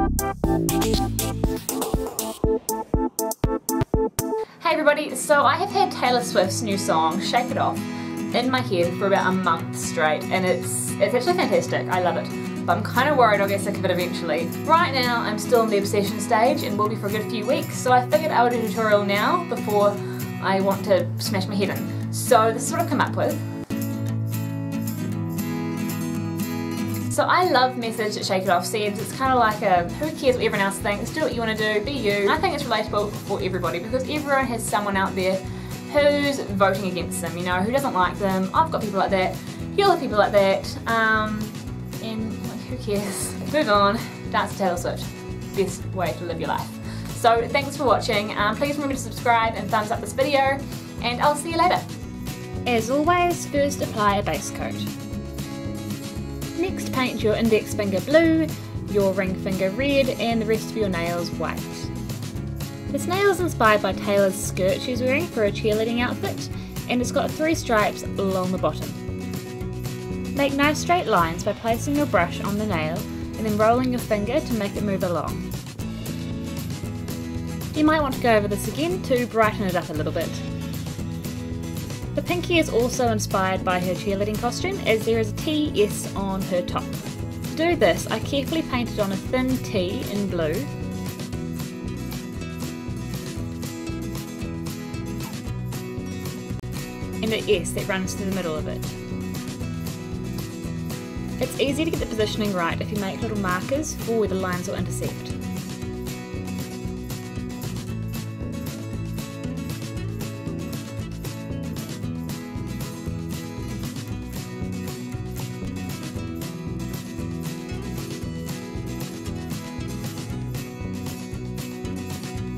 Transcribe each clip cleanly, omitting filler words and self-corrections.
Hey everybody, so I have had Taylor Swift's new song, Shake It Off, in my head for about a month straight, and it's actually fantastic. I love it. But I'm kind of worried I'll get sick of it eventually. Right now I'm still in the obsession stage and will be for a good few weeks, so I figured I would do a tutorial now before I want to smash my head in. So this is what I've come up with. So I love message Shake It Off says it's kind of like a who cares what everyone else thinks, do what you want to do, be you. I think it's relatable for everybody because everyone has someone out there who's voting against them, you know, who doesn't like them. I've got people like that, you'll have people like that, and like, who cares? Move on, dance to Taylor Swift. Best way to live your life. So thanks for watching, please remember to subscribe and thumbs up this video, and I'll see you later. As always, first apply a base coat. Next, paint your index finger blue, your ring finger red, and the rest of your nails white. This nail is inspired by Taylor's skirt she's wearing for a cheerleading outfit, and it's got 3 stripes along the bottom. Make nice straight lines by placing your brush on the nail and then rolling your finger to make it move along. You might want to go over this again to brighten it up a little bit. The pinky is also inspired by her cheerleading costume, as there is a TS on her top. To do this, I carefully painted on a thin T in blue, and an S that runs through the middle of it. It's easy to get the positioning right if you make little markers for where the lines will intersect.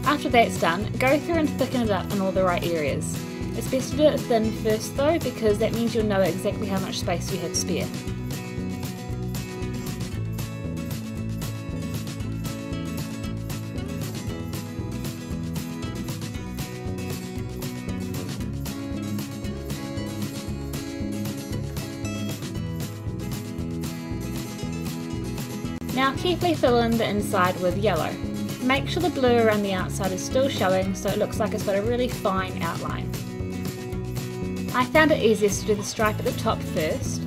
After that's done, go through and thicken it up in all the right areas. It's best to do it thin first though, because that means you'll know exactly how much space you have spare. Now carefully fill in the inside with yellow. Make sure the blue around the outside is still showing so it looks like it's got a really fine outline. I found it easiest to do the stripe at the top first,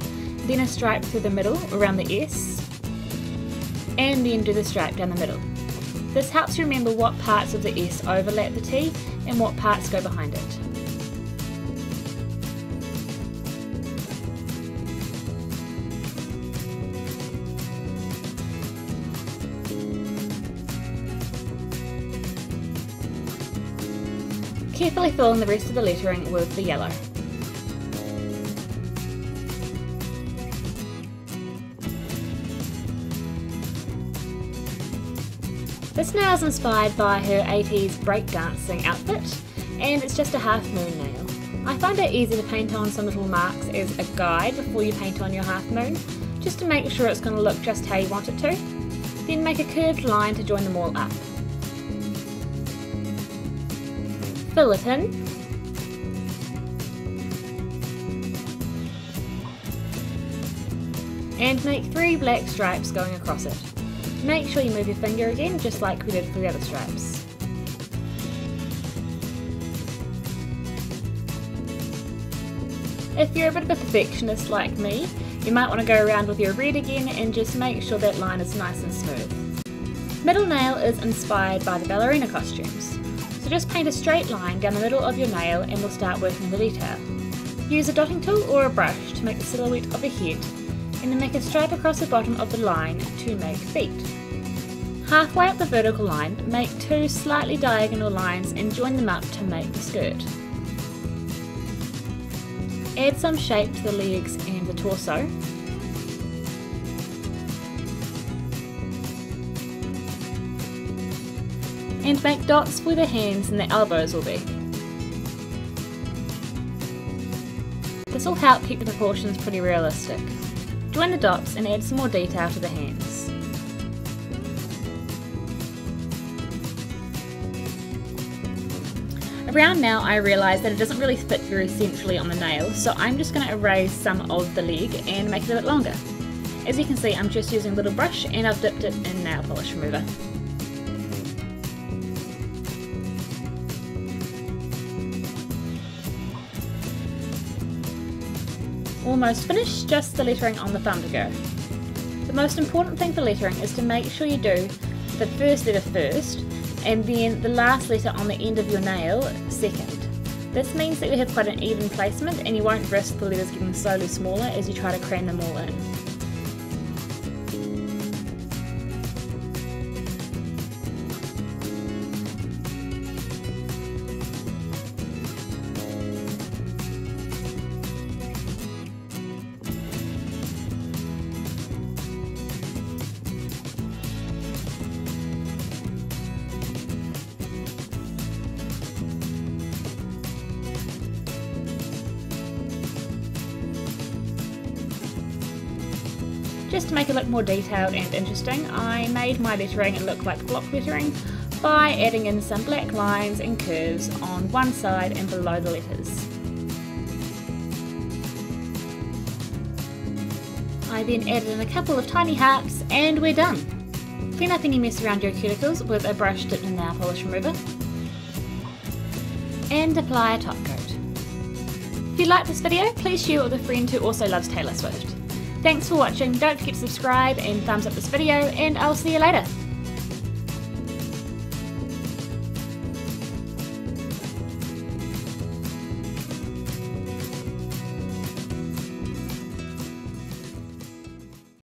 then a stripe through the middle around the S, and then do the stripe down the middle. This helps you remember what parts of the S overlap the T and what parts go behind it. Carefully fill in the rest of the lettering with the yellow. This nail is inspired by her 80s breakdancing outfit, and it's just a half moon nail. I find it easy to paint on some little marks as a guide before you paint on your half moon, just to make sure it's going to look just how you want it to. Then make a curved line to join them all up. Fill it in, and make 3 black stripes going across it. Make sure you move your finger again, just like we did for the other stripes. If you're a bit of a perfectionist like me, you might want to go around with your red again and just make sure that line is nice and smooth. Middle nail is inspired by the ballerina costumes. So just paint a straight line down the middle of your nail and we'll start working the detail. Use a dotting tool or a brush to make the silhouette of a head, and then make a stripe across the bottom of the line to make feet. Halfway up the vertical line, make 2 slightly diagonal lines and join them up to make the skirt. Add some shape to the legs and the torso. And make dots where the hands and the elbows will be. This will help keep the proportions pretty realistic. Join the dots and add some more detail to the hands. Around now I realise that it doesn't really fit very centrally on the nail, so I'm just going to erase some of the leg and make it a bit longer. As you can see, I'm just using a little brush and I've dipped it in nail polish remover. Almost finished, just the lettering on the thumb to go. The most important thing for lettering is to make sure you do the first letter first and then the last letter on the end of your nail second. This means that you have quite an even placement and you won't risk the letters getting slowly smaller as you try to cram them all in. Just to make it look more detailed and interesting, I made my lettering look like block lettering by adding in some black lines and curves on one side and below the letters. I then added in a couple of tiny hearts and we're done. Clean up any mess around your cuticles with a brush dipped in nail polish remover and apply a top coat. If you liked this video, please share it with a friend who also loves Taylor Swift. Thanks for watching, don't forget to subscribe and thumbs up this video, and I'll see you later.